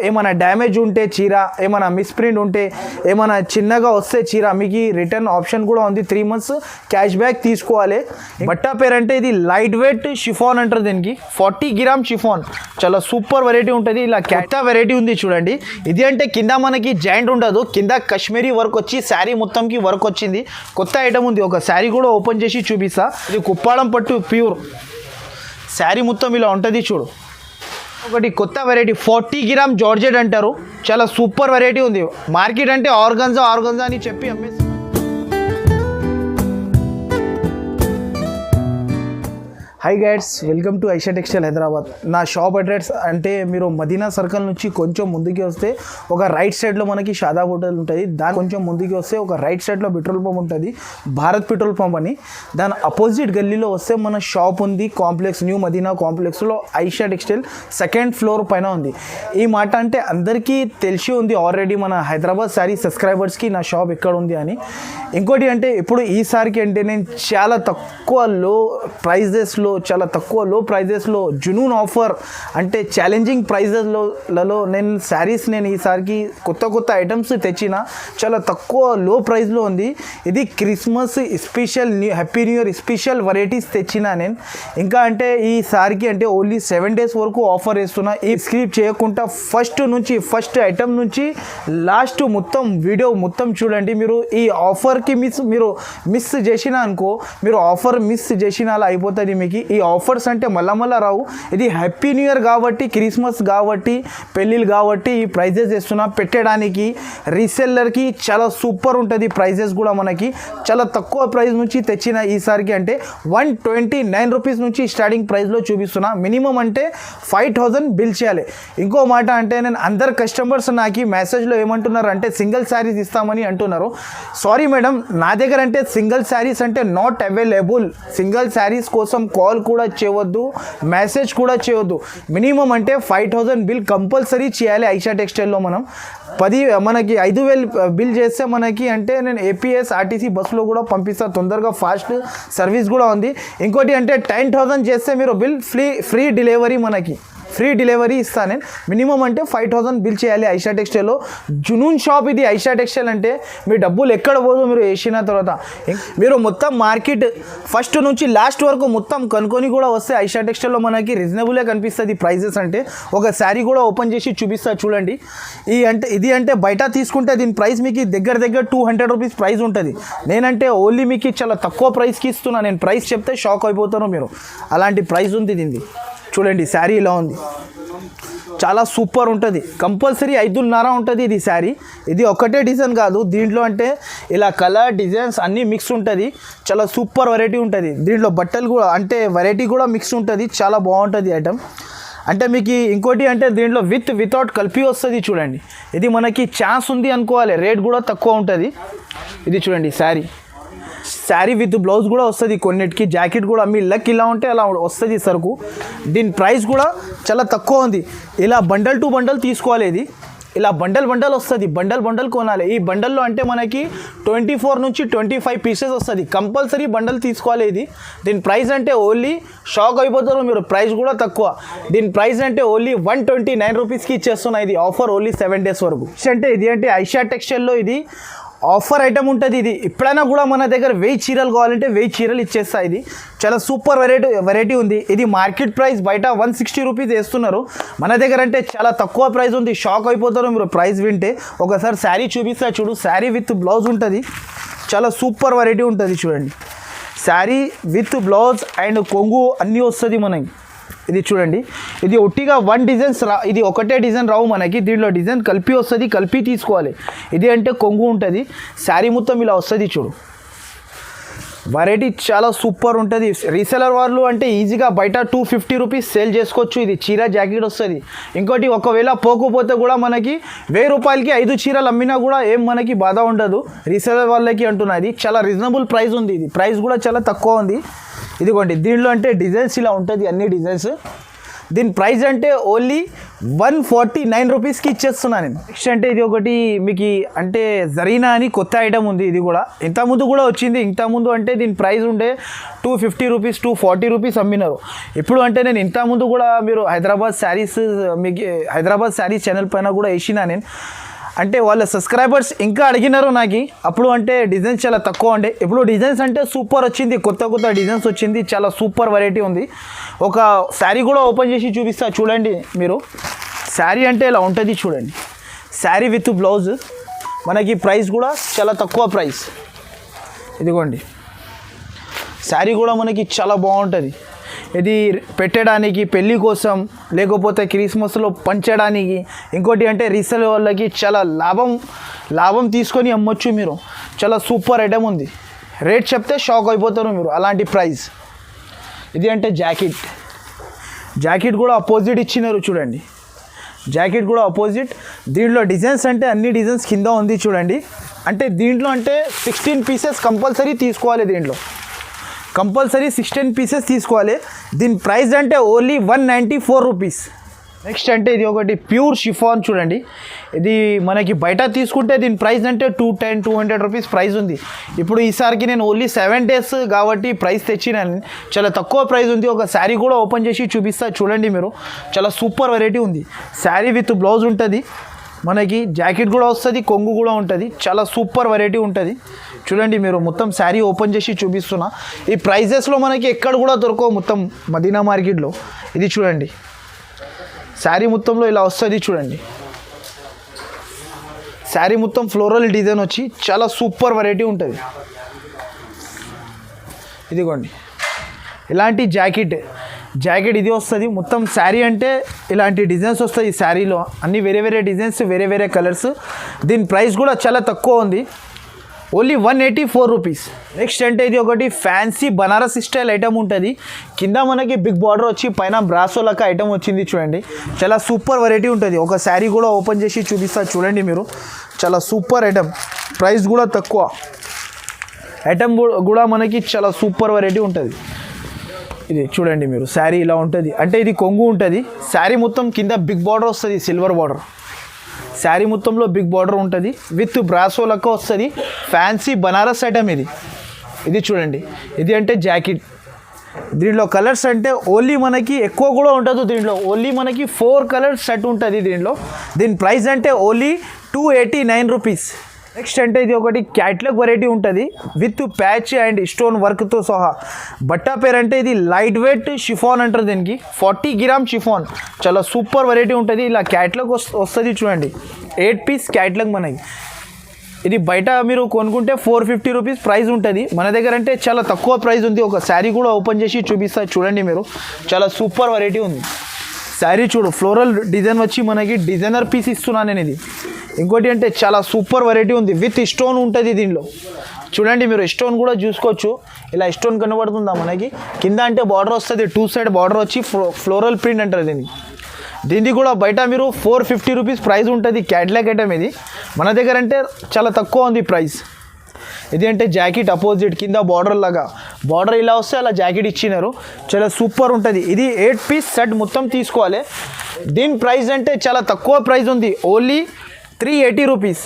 ఏమైనా డ్యామేజ్ ఉంటే చీర, ఏమైనా మిస్ప్రింట్ ఉంటే, ఏమైనా చిన్నగా వస్తే చీర మీకు రిటర్న్ ఆప్షన్ కూడా ఉంది. 3 months క్యాష్ బ్యాక్ తీసుకోవాలి. బట్ట పేరంటే ఇది లైట్ వెయిట్ షిఫాన్ అంటారు దీనికి. 40 grams షిఫాన్, చాలా సూపర్ వెరైటీ ఉంటుంది. ఇలా కొత్త వెరైటీ ఉంది చూడండి. ఇది అంటే కింద మనకి జాయింట్ ఉండదు, కింద కాశ్మీరీ వర్క్ వచ్చి శారీ మొత్తంకి వర్క్ వచ్చింది. కొత్త ఐటమ్ ఉంది. ఒక శారీ కూడా ఓపెన్ చేసి చూపిస్తా. ఇది కుప్పాడం పట్టు ప్యూర్ శారీ మొత్తం ఇలా ఉంటుంది చూడు. ఒకటి కొత్త వెరైటీ 40 grams జార్జెట్ అంటారు. చాలా సూపర్ వెరైటీ ఉంది. మార్కెట్ అంటే ఆర్గన్జా అని చెప్పి అమ్మేసి. Hi guides, welcome to Aisha textile Hyderabad. నా షాప్ అడ్రస్ అంటే మీరు మదీనా సర్కిల్ నుంచి కొంచెం ముందుకి వస్తే ఒక రైట్ సైడ్లో మనకి షాదాబ్ హోటల్ ఉంటుంది. దాని కొంచెం ముందుకి వస్తే ఒక రైట్ సైడ్లో పెట్రోల్ పంప్ ఉంటుంది, భారత్ పెట్రోల్ పంప్ అని. దాని అపోజిట్ గల్లీలో వస్తే మన షాప్ ఉంది. కాంప్లెక్స్, న్యూ మదీనా కాంప్లెక్స్లో ఐషా టెక్స్టైల్ 2nd floor పైన ఉంది. ఈ మాట అంటే అందరికీ తెలిసి ఉంది ఆల్రెడీ మన హైదరాబాద్ శారీ సబ్స్క్రైబర్స్కి నా షాప్ ఎక్కడ ఉంది అని. ఇంకోటి అంటే ఇప్పుడు ఈసారికి అంటే నేను చాలా తక్కువ లో ప్రైజెస్లో జునూన్ ఆఫర్ అంటే ఛాలెంజింగ్ ప్రైజెస్లలో నేను శారీస్ నేను ఈసారికి కొత్త ఐటమ్స్ తెచ్చిన. చాలా తక్కువ లో ప్రైస్లో ఉంది. ఇది Christmas special, happy new year special varieties తెచ్చిన నేను. ఇంకా అంటే ఈసారికి అంటే ఓన్లీ 7 days వరకు ఆఫర్ వేస్తున్నా. ఈ స్క్రిప్ చేయకుండా ఫస్ట్ ఐటమ్ నుంచి లాస్ట్ మొత్తం వీడియో మొత్తం చూడండి. మీరు ఈ ఆఫర్కి మీరు మిస్ చేసిన అనుకో, మీరు ఆఫర్ మిస్ చేసిన అలా అయిపోతుంది మీకు. ఈ ఆఫర్స్ అంటే మళ్ళా రావు. ఇది హ్యాపీ న్యూ ఇయర్ కాబట్టి, క్రిస్మస్ కాబట్టి, పెళ్ళిళ్ళు కాబట్టి ఈ ప్రైజెస్ ఇస్తున్నా. పెట్టడానికి రీసెల్లర్కి చాలా సూపర్ ఉంటుంది. ప్రైజెస్ కూడా మనకి చాలా తక్కువ ప్రైస్ నుంచి తెచ్చిన ఈసారికి. అంటే 129 rupees నుంచి స్టార్టింగ్ ప్రైస్లో చూపిస్తున్నా. మినిమం అంటే 5000 బిల్ చేయాలి. ఇంకో మాట అంటే నేను అందరు కస్టమర్స్ నాకు మెసేజ్లో ఏమంటున్నారు అంటే సింగిల్ శారీస్ ఇస్తామని అంటున్నారు. సారీ మేడం, నా దగ్గర అంటే సింగిల్ శారీస్ అంటే నాట్ అవైలబుల్. సింగిల్ శారీస్ కోసం కాల్ కూడా చేయవద్దు, మెసేజ్ కూడా చేయవద్దు. మినిమం అంటే 5000 బిల్ కంపల్సరీ చేయాలి. ఐషా టెక్స్టైల్లో మనకి 5000 బిల్ చేస్తే మనకి అంటే నేను ఏపీఎస్ ఆర్టీసీ బస్సులో కూడా పంపిస్తాను. తొందరగా ఫాస్ట్ సర్వీస్ కూడా ఉంది. ఇంకోటి అంటే 10,000 చేస్తే మీరు బిల్ ఫ్రీ డెలివరీ, మనకి ఫ్రీ డెలివరీ ఇస్తాను నేను. మినిమం అంటే 5000 బిల్ చేయాలి ఐషా టెక్స్టైల్లో. జునూన్ షాప్ ఇది. ఐషా టెక్స్టైల్ అంటే మీ డబ్బులు ఎక్కడ పోదు మీరు వేసిన తర్వాత. మీరు మొత్తం మార్కెట్ ఫస్ట్ నుంచి లాస్ట్ వరకు మొత్తం కనుక్కొని కూడా వస్తే ఐషా టెక్స్టైల్లో మనకి రీజనబుల్గా కనిపిస్తుంది ప్రైజెస్. అంటే ఒక శారీ కూడా ఓపెన్ చేసి చూపిస్తా చూడండి. ఇది అంటే బయట తీసుకుంటే దీని ప్రైస్ మీకు దగ్గర 200 rupees ప్రైస్ ఉంటుంది. నేనంటే ఓన్లీ మీకు చాలా తక్కువ ప్రైస్కి ఇస్తున్నా. నేను ప్రైస్ చెప్తే షాక్ అయిపోతారు మీరు. అలాంటి ప్రైస్ ఉంది దీనిది. చూడండి శారీ ఇలా ఉంది, చాలా సూపర్ ఉంటుంది. కంపల్సరీ 5.5 ఉంటుంది ఇది శారీ. ఇది ఒకటే డిజైన్ కాదు, దీంట్లో అంటే ఇలా కలర్ డిజైన్స్ అన్నీ మిక్స్ ఉంటుంది. చాలా సూపర్ వెరైటీ ఉంటుంది. దీంట్లో బట్టలు కూడా అంటే వెరైటీ కూడా మిక్స్ ఉంటుంది. చాలా బాగుంటుంది ఐటమ్. అంటే మీకు ఇంకోటి అంటే దీంట్లో వితౌట్ కలిపి వస్తుంది చూడండి. ఇది మనకి ఛాన్స్ ఉంది అనుకోవాలి. రేట్ కూడా తక్కువ ఉంటుంది. ఇది చూడండి శారీ విత్ బ్లౌజ్ కూడా వస్తుంది. కొన్నిటికి జాకెట్ కూడా మీ లక్ ఇలా ఉంటే అలా వస్తుంది సరుకు. దీని ప్రైస్ కూడా చాలా తక్కువ ఉంది. ఇలా బండల్ టు బండల్ తీసుకోవాలి. ఇది ఇలా బండల్ వస్తుంది. బండల్ కొనాలి. ఈ బండల్లో అంటే మనకి 24 నుంచి 25 pieces వస్తుంది. కంపల్సరీ బండల్ తీసుకోవాలి. దీని ప్రైస్ అంటే ఓన్లీ షాక్ అయిపోతారు మీరు. ప్రైస్ కూడా తక్కువ. దీని ప్రైస్ అంటే ఓన్లీ 129 రూపీస్కి ఇచ్చేస్తున్నాయి. ఇది ఆఫర్ ఓన్లీ 7 days వరకు. అంటే ఇది అంటే ఐషా టెక్స్టైల్లో ఇది ఆఫర్ ఐటమ్ ఉంటుంది. ఇది ఎప్పుడైనా కూడా మన దగ్గర 1000 చీరలు కావాలంటే 1000 చీరలు ఇచ్చేస్తాయి. ఇది చాలా సూపర్ వెరైటీ ఉంది. ఇది మార్కెట్ ప్రైస్ బయట 160 రూపీస్ వేస్తున్నారు. మన దగ్గర అంటే చాలా తక్కువ ప్రైస్ ఉంది. షాక్ అయిపోతారు మీరు ప్రైస్ వింటే. ఒకసారి శారీ చూపిస్తా చూడు. శారీ విత్ బ్లౌజ్ ఉంటుంది. చాలా సూపర్ వెరైటీ ఉంటుంది చూడండి. శారీ విత్ బ్లౌజ్ అండ్ కొంగు అన్నీ వస్తుంది మనకి. ఇది చూడండి. ఇది ఒట్టిగా 1 డిజైన్స్ ఇది ఒకటే డిజైన్ రావు మనకి. దీంట్లో డిజైన్ కలిపి వస్తుంది. కలిపి తీసుకోవాలి. ఇది అంటే కొంగు ఉంటుంది. శారీ మొత్తం ఇలా వస్తుంది చూడు. వెరైటీ చాలా సూపర్ ఉంటుంది. రీసెలర్ వాళ్ళు అంటే ఈజీగా బయట 250 రూపీస్ సేల్ చేసుకోవచ్చు. ఇది చీర జాకెట్ వస్తుంది. ఇంకోటి ఒకవేళ పోకపోతే కూడా మనకి 1000 రూపాయలకి 5 చీరలు అమ్మినా కూడా ఏం మనకి బాధ ఉండదు. రీసెలర్ వాళ్ళకి అంటున్నది. చాలా రీజనబుల్ ప్రైస్ ఉంది. ఇది ప్రైస్ కూడా చాలా తక్కువ ఉంది. ఇదిగోండి. దీంట్లో అంటే డిజైన్స్ ఇలా ఉంటుంది. అన్ని డిజైన్స్ దీని ప్రైస్ అంటే ఓన్లీ 149 రూపీస్కి ఇచ్చేస్తున్నా నేను. నెక్స్ట్ అంటే ఇది ఒకటి మీకు అంటే జరీనా అని కొత్త ఐటమ్ ఉంది. ఇది కూడా ఇంతకుముందు కూడా వచ్చింది. ఇంతకుముందు అంటే దీని ప్రైస్ ఉండే 250 రూపీస్ 240 రూపీస్ అమ్మినారు. ఇప్పుడు అంటే నేను ఇంతకుముందు కూడా మీరు హైదరాబాద్ శారీస్ మీకు హైదరాబాద్ శారీస్ ఛానల్ పైన కూడా వేసినా నేను. అంటే వాళ్ళ సబ్స్క్రైబర్స్ ఇంకా అడిగినారు నాకు. అప్పుడు అంటే డిజైన్స్ చాలా తక్కువ ఉండే. ఇప్పుడు డిజైన్స్ అంటే సూపర్ వచ్చింది. కొత్త కొత్త డిజైన్స్ వచ్చింది. చాలా సూపర్ వెరైటీ ఉంది. ఒక శారీ కూడా ఓపెన్ చేసి చూపిస్తా చూడండి మీరు. శారీ అంటే ఇలా ఉంటుంది చూడండి. శారీ విత్ బ్లౌజ్ మనకి ప్రైస్ కూడా చాలా తక్కువ ప్రైస్. ఇదిగోండి శారీ కూడా మనకి చాలా బాగుంటుంది. ఇది పెట్టడానికి పెళ్ళి కోసం లేకపోతే క్రిస్మస్లో పంచడానికి ఇంకోటి అంటే రీసేల్ వాళ్ళకి చాలా లాభం తీసుకొని అమ్మొచ్చు మీరు. చాలా సూపర్ ఐటమ్ ఉంది. రేట్ చెప్తే షాక్ అయిపోతారు మీరు, అలాంటి ప్రైస్. ఇది అంటే జాకెట్ కూడా అపోజిట్ ఇచ్చినారు చూడండి. జాకెట్ కూడా అపోజిట్. దీంట్లో డిజైన్స్ అంటే అన్ని డిజైన్స్ కింద ఉంది చూడండి. అంటే దీంట్లో అంటే 16 పీసెస్ కంపల్సరీ తీసుకోవాలి. దీంట్లో కంపల్సరీ 16 పీసెస్ తీసుకోవాలి. దీని ప్రైస్ అంటే ఓన్లీ 194 రూపీస్. నెక్స్ట్ అంటే ఇది ఒకటి ప్యూర్ షిఫాన్ చూడండి. ఇది మనకి బయట తీసుకుంటే దీని ప్రైస్ అంటే 210-200 రూపీస్ ప్రైస్ ఉంది. ఇప్పుడు ఈసారికి నేను ఓన్లీ 7 డేస్ కాబట్టి ప్రైస్ తెచ్చినాను. చాలా తక్కువ ప్రైస్ ఉంది. ఒక శారీ కూడా ఓపెన్ చేసి చూపిస్తా చూడండి మీరు. చాలా సూపర్ వెరైటీ ఉంది. శారీ విత్ బ్లౌజ్ ఉంటుంది. మనకి జాకెట్ కూడా వస్తుంది, కొంగు కూడా ఉంటుంది. చాలా సూపర్ వెరైటీ ఉంటుంది. చూడండి మీరు. మొత్తం శారీ ఓపెన్ చేసి చూపిస్తున్నా. ఈ ప్రైజెస్లో మనకి ఎక్కడ కూడా దొరకవు మొత్తం మదీనా మార్కెట్లో. ఇది చూడండి శారీ మొత్తంలో ఇలా వస్తుంది చూడండి. శారీ మొత్తం ఫ్లోరల్ డిజైన్ వచ్చి చాలా సూపర్ వెరైటీ ఉంటుంది. ఇదిగోండి ఇలాంటి జాకెట్ ఇది వస్తుంది. మొత్తం శారీ అంటే ఇలాంటి డిజైన్స్ వస్తాయి. ఈ శారీలో అన్ని వేరే డిజైన్స్, వేరే కలర్స్. దీని ప్రైస్ కూడా చాలా తక్కువ ఉంది. Only 184 rupees. నెక్స్ట్ అంటే ఇది ఒకటి ఫ్యాన్సీ బనారస్ స్టైల్ ఐటమ్ ఉంటుంది. కింద మనకి బిగ్ బార్డర్ వచ్చి పైన బ్రాసో లెక్క ఐటమ్ వచ్చింది చూడండి. చాలా సూపర్ వెరైటీ ఉంటుంది. ఒక శారీ కూడా ఓపెన్ చేసి చూపిస్తా చూడండి మీరు. చాలా సూపర్ ఐటమ్. ప్రైస్ కూడా తక్కువ. ఐటమ్ కూడా మనకి చాలా సూపర్ వెరైటీ ఉంటుంది. ఇది చూడండి మీరు. శారీ ఇలా ఉంటుంది. అంటే ఇది కొంగు ఉంటుంది. శారీ మొత్తం కింద బిగ్ బార్డర్ వస్తుంది, సిల్వర్ బార్డర్. శారీ మొత్తంలో బిగ్ బార్డర్ ఉంటుంది. విత్ బ్రాసో లెక్క వస్తుంది. ఫ్యాన్సీ బనారస్ ఐటమ్ ఇది చూడండి. ఇది అంటే జాకెట్. దీంట్లో కలర్స్ అంటే ఓన్లీ మనకి ఎక్కువ కూడా ఉంటుంది. దీంట్లో ఓన్లీ మనకి 4 కలర్స్ సెట్ ఉంటుంది దీంట్లో. దీని ప్రైస్ అంటే ఓన్లీ 289 రూపీస్. నెక్స్ట్ అంటే ఇది ఒకటి క్యాట్లాగ్ వెరైటీ ఉంటుంది విత్ ప్యాచ్ అండ్ స్టోన్ వర్క్తో సహా. బట్ట పేరు అంటే ఇది లైట్ వెయిట్ షిఫాన్ అంటారు దీనికి. 40 గ్రామ్ షిఫాన్. చాలా సూపర్ వెరైటీ ఉంటుంది. ఇలా క్యాట్లాగ్ వస్తుంది చూడండి. 8 పీస్ క్యాట్లాగ్ మనకి. ఇది బయట మీరు కొనుక్కుంటే 450 రూపీస్ ప్రైస్ ఉంటుంది. మన దగ్గర అంటే చాలా తక్కువ ప్రైస్ ఉంది. ఒక శారీ కూడా ఓపెన్ చేసి చూపిస్తా చూడండి మీరు. చాలా సూపర్ వెరైటీ ఉంది. శారీ చూడు. ఫ్లోరల్ డిజైన్ వచ్చి మనకి డిజైనర్ పీస్ ఇస్తున్నాను నేను. ఇది ఇంకోటి అంటే చాలా సూపర్ వెరైటీ ఉంది. విత్ స్టోన్ ఉంటుంది దీనిలో. చూడండి మీరు. స్టోన్ కూడా చూసుకోవచ్చు. ఇలా స్టోన్ కనబడుతుందా మనకి. కింద అంటే బార్డర్ వస్తుంది. 2 సైడ్ బార్డర్ వచ్చి ఫ్లోరల్ ప్రింట్ అంటారు దీన్ని. దీనికి కూడా బయట మీరు 450 రూపీస్ ప్రైస్ ఉంటుంది. క్యాట్లాగ్ ఐటమ్ ఇది. మన దగ్గర అంటే చాలా తక్కువ ఉంది ప్రైస్. ఇది అంటే జాకెట్ అపోజిట్ కింద బార్డర్ లాగా. బార్డర్ ఇలా వస్తే అలా జాకెట్ ఇచ్చినారు. చాలా సూపర్ ఉంటుంది. ఇది 8 పీస్ సెట్ మొత్తం తీసుకోవాలి. దీని ప్రైస్ అంటే చాలా తక్కువ ప్రైస్ ఉంది. Only 380 rupees.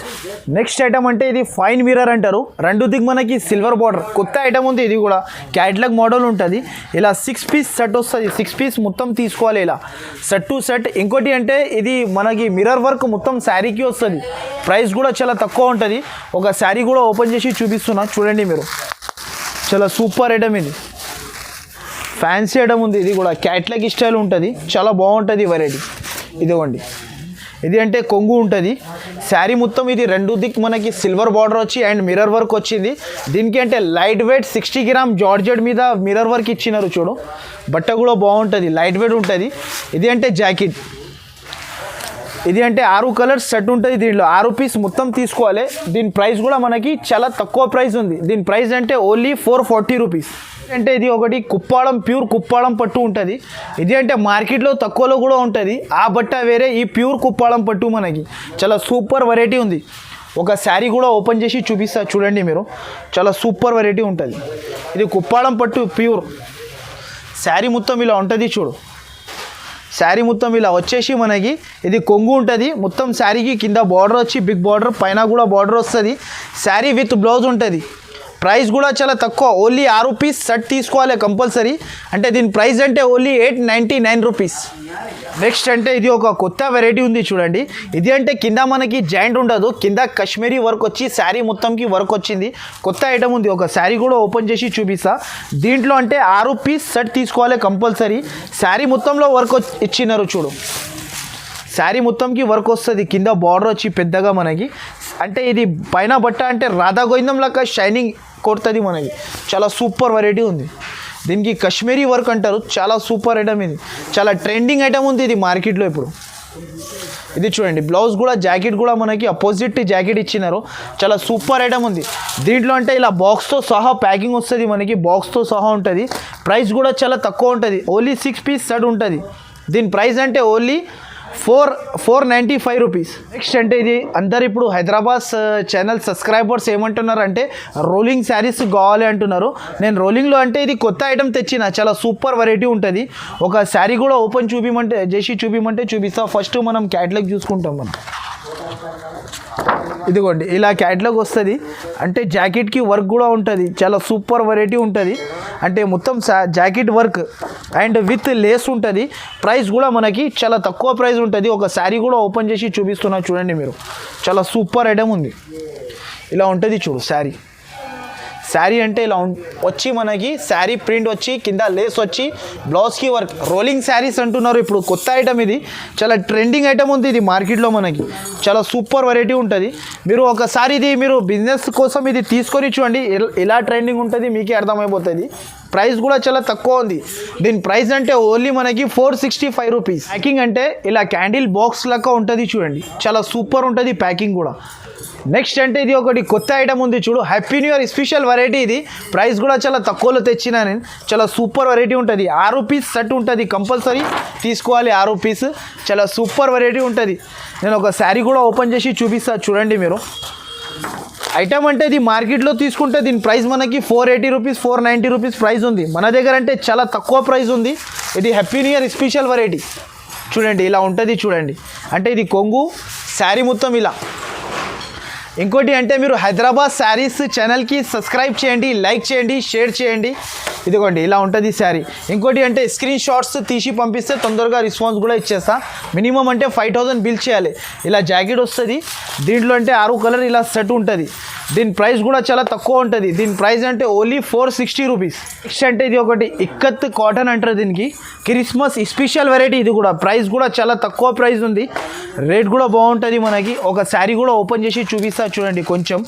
నెక్స్ట్ ఐటమ్ అంటే ఇది ఫైన్ మిర్రర్ అంటారు. రెండు దిగ్ మనకి సిల్వర్ బార్డర్. కొత్త ఐటమ్ ఉంది. ఇది కూడా క్యాట్లాగ్ మోడల్ ఉంటుంది. ఇలా 6 పీస్ సెట్ వస్తుంది. 6 పీస్ మొత్తం తీసుకోవాలి ఇలా సెట్ టు సెట్. ఇంకోటి అంటే ఇది మనకి మిర్రర్ వర్క్ మొత్తం శారీకి వస్తుంది. ప్రైస్ కూడా చాలా తక్కువ ఉంటుంది. ఒక శారీ కూడా ఓపెన్ చేసి చూపిస్తున్నా చూడండి మీరు. చాలా సూపర్ ఐటమ్ ఇది. ఫ్యాన్సీ ఐటమ్ ఉంది. ఇది కూడా క్యాట్లాగ్ స్టైల్ ఉంటుంది. చాలా బాగుంటుంది వెరైటీ. ఇదిగోండి. ఇది అంటే కొంగు ఉంటుంది. శారీ మొత్తం ఇది రెండు దిక్ మనకి సిల్వర్ బార్డర్ వచ్చి అండ్ మిర్రర్ వర్క్ వచ్చింది. దీనికి అంటే లైట్ వెయిట్ 60 గ్రామ్ జార్జెట్ మీద మిర్రర్ వర్క్ ఇచ్చినారు చూడు. బట్ట కూడా బాగుంటుంది. లైట్ వెయిట్ ఉంటుంది. ఇది అంటే జాకెట్. ఇది అంటే 6 కలర్స్ సెట్ ఉంటుంది. దీంట్లో 6 పీస్ మొత్తం తీసుకోవాలి. దీని ప్రైస్ కూడా మనకి చాలా తక్కువ ప్రైస్ ఉంది. దీని ప్రైస్ అంటే ఓన్లీ 440 రూపీస్. అంటే ఇది ఒకటి కుప్పాళం ప్యూర్ కుప్పాళం పట్టు ఉంటుంది. ఇది అంటే మార్కెట్లో తక్కువలో కూడా ఉంటుంది. ఆ బట్ట వేరే, ఈ ప్యూర్ కుప్పాళం పట్టు మనకి చాలా సూపర్ వెరైటీ ఉంది. ఒక శారీ కూడా ఓపెన్ చేసి చూపిస్తా చూడండి మీరు. చాలా సూపర్ వెరైటీ ఉంటుంది. ఇది కుప్పాళం పట్టు ప్యూర్. శారీ మొత్తం ఇలా ఉంటుంది చూడు. శారీ మొత్తం ఇలా వచ్చేసి మనకి ఇది కొంగు ఉంటుంది. మొత్తం శారీకి కింద బార్డర్ వచ్చి బిగ్ బార్డర్, పైన కూడా బార్డర్ వస్తుంది. శారీ విత్ బ్లౌజ్ ఉంటుంది. ప్రైస్ కూడా చాలా తక్కువ, ఓన్లీ 6 రూపీస్ షర్ట్ తీసుకోవాలి కంపల్సరీ. అంటే దీని ప్రైస్ అంటే ఓన్లీ 899 రూపీస్. నెక్స్ట్ అంటే ఇది ఒక కొత్త వెరైటీ ఉంది చూడండి. ఇది అంటే కింద మనకి జాయింట్ ఉండదు, కింద కాశ్మీరీ వర్క్ వచ్చి శారీ మొత్తంకి వర్క్ వచ్చింది. కొత్త ఐటమ్ ఉంది. ఒక శారీ కూడా ఓపెన్ చేసి చూపిస్తా. దీంట్లో అంటే 6 రూపీస్ షర్ట్ తీసుకోవాలి కంపల్సరీ. శారీ మొత్తంలో వర్క్ ఇచ్చినారు చూడు. శారీ మొత్తంకి వర్క్ వస్తుంది, కింద బార్డర్ వచ్చి పెద్దగా మనకి. అంటే ఇది పైన బట్ట అంటే రాధా గోవిందం లాగా షైనింగ్ కొడుతుంది మనకి. చాలా సూపర్ వెరైటీ ఉంది. దీనికి కాశ్మీరీ వర్క్ అంటారు. చాలా సూపర్ ఐటమ్ ఇది, చాలా ట్రెండింగ్ ఐటమ్ ఉంది ఇది మార్కెట్లో ఇప్పుడు. ఇది చూడండి, బ్లౌజ్ కూడా జాకెట్ కూడా మనకి అపోజిట్ జాకెట్ ఇచ్చినారు. చాలా సూపర్ ఐటమ్ ఉంది. దీంట్లో అంటే ఇలా బాక్స్తో సహా ప్యాకింగ్ వస్తుంది మనకి, బాక్స్తో సహా ఉంటుంది. ప్రైస్ కూడా చాలా తక్కువ ఉంటుంది, ఓన్లీ 6 పీస్ షర్ట్ ఉంటుంది. దీని ప్రైస్ అంటే ఓన్లీ 495 రూపీస్. నెక్స్ట్ అంటే ఇది అందరు ఇప్పుడు హైదరాబాద్ ఛానల్ సబ్స్క్రైబర్స్ ఏమంటున్నారు అంటే రోలింగ్ శారీస్ కావాలి అంటున్నారు. నేను రోలింగ్లో అంటే ఇది కొత్త ఐటమ్ తెచ్చిన, చాలా సూపర్ వెరైటీ ఉంటుంది. ఒక శారీ కూడా ఓపెన్ చూపిమంటే చూపిస్తా. ఫస్ట్ మనం క్యాటలాగ్ చూసుకుంటాం. మనం ఇదిగోండి ఇలా క్యాటలాగ్ వస్తుంది. అంటే జాకెట్కి వర్క్ కూడా ఉంటుంది, చాలా సూపర్ వెరైటీ ఉంటుంది. అంటే మొత్తం jacket work and with lace ఉంటుంది. ప్రైస్ కూడా మనకి చాలా తక్కువ ప్రైస్ ఉంటుంది. ఒక శారీ కూడా ఓపెన్ చేసి చూపిస్తున్నా చూడండి మీరు. చాలా సూపర్ ఐటమ్ ఉంది. ఇలా ఉంటుంది చూడు శారీ. శారీ అంటే ఇలా వచ్చి మనకి శారీ ప్రింట్ వచ్చి కింద లేస్ వచ్చి బ్లౌజ్కి వర్క్. రోలింగ్ శారీస్ అంటున్నారు ఇప్పుడు, కొత్త ఐటమ్ ఇది. చాలా ట్రెండింగ్ ఐటమ్ ఉంది ఇది మార్కెట్లో మనకి. చాలా సూపర్ వెరైటీ ఉంటుంది. మీరు ఒకసారి ఇది మీరు బిజినెస్ కోసం ఇది తీసుకొని చూడండి, ఎలా ట్రెండింగ్ ఉంటుంది మీకే అర్థమైపోతుంది. ప్రైస్ కూడా చాలా తక్కువ ఉంది. దీని ప్రైస్ అంటే ఓన్లీ మనకి 465 రూపీస్. ప్యాకింగ్ అంటే ఇలా క్యాండిల్ బాక్స్ లాగా ఉంటుంది చూడండి, చాలా సూపర్ ఉంటుంది ప్యాకింగ్ కూడా. నెక్స్ట్ అంటే ఇది ఒకటి కొత్త ఐటమ్ ఉంది చూడు, happy new year special variety ఇది. ప్రైస్ కూడా చాలా తక్కువలో తెచ్చినా నేను. చాలా సూపర్ వెరైటీ ఉంటుంది. 6 రూపీస్ షర్ట్ ఉంటుంది, కంపల్సరీ తీసుకోవాలి 6 రూపీస్. చాలా సూపర్ వెరైటీ ఉంటుంది. నేను ఒక శారీ కూడా ఓపెన్ చేసి చూపిస్తా చూడండి మీరు. ఐటమ్ అంటే ఇది మార్కెట్లో తీసుకుంటే దీని ప్రైస్ మనకి 480 రూపీస్ 490 రూపీస్ ప్రైస్ ఉంది. మన దగ్గర అంటే చాలా తక్కువ ప్రైస్ ఉంది. ఇది happy new year special variety చూడండి, ఇలా ఉంటుంది చూడండి. అంటే ఇది కొంగు, శారీ మొత్తం ఇలా. ఇంకోటి అంటే మీరు హైదరాబాద్ శారీస్ ఛానల్కి సబ్స్క్రైబ్ చేయండి, లైక్ చేయండి, షేర్ చేయండి. ఇదిగోండి ఇలా ఉంటుంది శారీ. ఇంకోటి అంటే స్క్రీన్ షాట్స్ తీసి పంపిస్తే తొందరగా రెస్పాన్స్ కూడా ఇచ్చేస్తా. మినిమం అంటే 5000 బిల్ చేయాలి. ఇలా జాకెట్ వస్తుంది. దీంట్లో అంటే 6 కలర్ ఇలా సెట్ ఉంటుంది. దీని ప్రైస్ కూడా చాలా తక్కువ ఉంటుంది. దీని ప్రైస్ అంటే ఓన్లీ 460 రూపీస్. నెక్స్ట్ అంటే ఇది ఒకటి ఇక్కత్ కాటన్ అంటారు దీనికి, క్రిస్మస్ స్పెషల్ వెరైటీ. ఇది కూడా ప్రైస్ కూడా చాలా తక్కువ ప్రైస్ ఉంది, రేట్ కూడా బాగుంటుంది మనకి. ఒక శారీ కూడా ఓపెన్ చేసి చూపిస్తా చూడండి కొంచెం.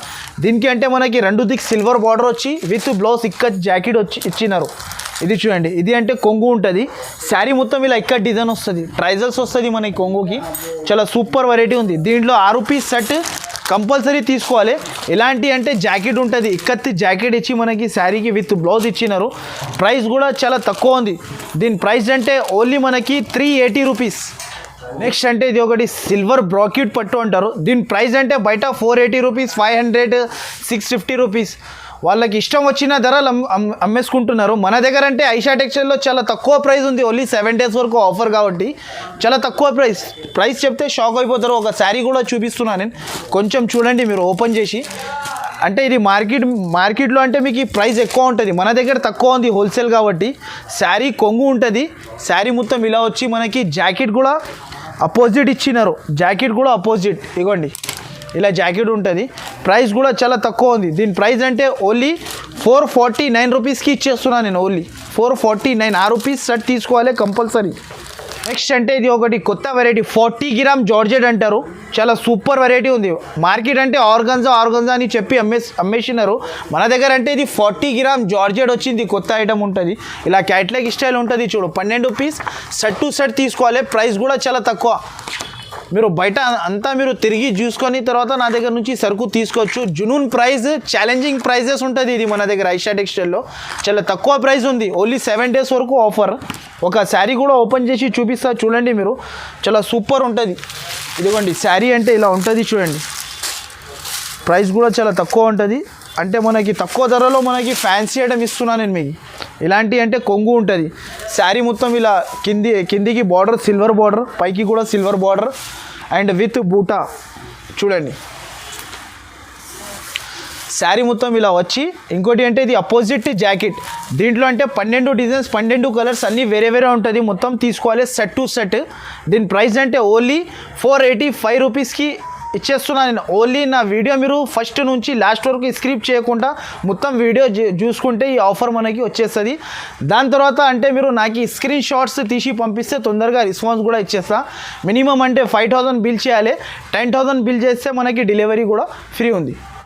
దీనికి అంటే మనకి 2 దిక్కు సిల్వర్ బార్డర్ వచ్చి విత్ బ్లౌజ్ ఇక్కత్ జాకెట్ వచ్చి ఇచ్చినారు. ఇది చూడండి, ఇది అంటే కొంగు ఉంటుంది. శారీ మొత్తం ఇలా ఇక్కత్ డిజైన్ వస్తుంది, ట్రైజల్స్ వస్తుంది మనకి కొంగుకి. చాలా సూపర్ వెరైటీ ఉంది. దీంట్లో 6 రూపీస్ షర్ట్ కంపల్సరీ తీసుకోవాలి. ఎలాంటి అంటే జాకెట్ ఉంటుంది, ఇక్కత్ జాకెట్ ఇచ్చి మనకి శారీకి విత్ బ్లౌజ్ ఇచ్చినారు. ప్రైస్ కూడా చాలా తక్కువ ఉంది. దీని ప్రైస్ అంటే ఓన్లీ మనకి 380 రూపీస్. నెక్స్ట్ అంటే ఇది ఒకటి సిల్వర్ బ్రాకెట్ పట్టు అంటారు. దీని ప్రైస్ అంటే బయట 480 రూపీస్ 500 650 రూపీస్. వాళ్ళకి ఇష్టం వచ్చిన ధరలు అమ్మేసుకుంటున్నారు. మన దగ్గర అంటే ఐషా టెక్స్టైల్లో చాలా తక్కువ ప్రైస్ ఉంది, ఓన్లీ 7 డేస్ వరకు ఆఫర్ కాబట్టి చాలా తక్కువ ప్రైస్ చెప్తే షాక్ అయిపోతారు. ఒక శారీ కూడా చూపిస్తున్నాను నేను, కొంచెం చూడండి మీరు ఓపెన్ చేసి. అంటే ఇది మార్కెట్లో అంటే మీకు ఈ ప్రైస్ ఎక్కువ ఉంటుంది, మన దగ్గర తక్కువ ఉంది హోల్సేల్ కాబట్టి. శారీ కొంగు ఉంటుంది, శారీ మొత్తం ఇలా వచ్చి మనకి జాకెట్ కూడా అపోజిట్ ఇచ్చినారు. జాకెట్ కూడా అపోజిట్ ఇవ్వండి, ఇలా జాకెట్ ఉంటుంది. ప్రైస్ కూడా చాలా తక్కువ ఉంది. దీని ప్రైస్ అంటే ఓన్లీ 449 రూపీస్కి ఇచ్చేస్తున్నాను నేను, ఓన్లీ 449. 6 రూపీస్ షర్ట్ తీసుకోవాలి కంపల్సరీ. నెక్స్ట్ అంటే ఇది ఒకటి కొత్త వెరైటీ 40 గ్రామ్ జార్జెట్ అంటారు. చాలా సూపర్ వెరైటీ ఉంది. మార్కెట్ అంటే ఆర్గంజా అని చెప్పి అమ్మేసినారు. మన దగ్గర అంటే ఇది 40 గ్రామ్ జార్జెట్ వచ్చింది, కొత్త ఐటమ్ ఉంటుంది. ఇలా క్యాట్లాగ్ స్టైల్ ఉంటుంది చూడు. 12 పీస్ షర్ట్ టు షర్ట్ తీసుకోవాలి. ప్రైస్ కూడా చాలా తక్కువ. మీరు బయట అంతా మీరు తిరిగి చూసుకొని తర్వాత నా దగ్గర నుంచి సరుకు తీసుకోవచ్చు. జునూన్ ప్రైస్, ఛాలెంజింగ్ ప్రైజెస్ ఉంటుంది ఇది మన దగ్గర ఐషా టెక్స్టైల్లో. చాలా తక్కువ ప్రైస్ ఉంది, ఓన్లీ 7 డేస్ వరకు ఆఫర్. ఒక శారీ కూడా ఓపెన్ చేసి చూపిస్తా చూడండి మీరు, చాలా సూపర్ ఉంటుంది. ఇదిగోండి శారీ అంటే ఇలా ఉంటుంది చూడండి. ప్రైస్ కూడా చాలా తక్కువ ఉంటుంది. అంటే మనకి తక్కువ ధరలో మనకి ఫ్యాన్సీ ఐటమ్ ఇస్తున్నాను నేను మీకు. ఇలాంటి అంటే కొంగు ఉంటుంది, శారీ మొత్తం ఇలా కిందికి బార్డర్ సిల్వర్ బార్డర్, పైకి కూడా సిల్వర్ బార్డర్ అండ్ విత్ బూటా చూడండి. శారీ మొత్తం ఇలా వచ్చి ఇంకోటి అంటే ఇది అపోజిట్ జాకెట్. దీంట్లో అంటే 12 డిజైన్స్ 12 కలర్స్ అన్నీ వేరే వేరే ఉంటుంది. మొత్తం తీసుకోవాలి సెట్ టు సెట్. దీని ప్రైస్ అంటే ఓన్లీ 485 రూపీస్కి ఇచ్చేస్తున్నాను నేను. ఓన్లీ నా వీడియో మీరు ఫస్ట్ నుంచి లాస్ట్ వరకు స్క్రిప్ట్ చేయకుండా మొత్తం వీడియో చూసుకుంటే ఈ ఆఫర్ మనకి వచ్చేస్తుంది. దాని తర్వాత అంటే మీరు నాకు స్క్రీన్ షాట్స్ తీసి పంపిస్తే తొందరగా రెస్పాన్స్ కూడా ఇచ్చేస్తా. మినిమం అంటే 5000 బిల్ చేయాలి. 10,000 బిల్ చేస్తే మనకి డెలివరీ కూడా ఫ్రీ ఉంది.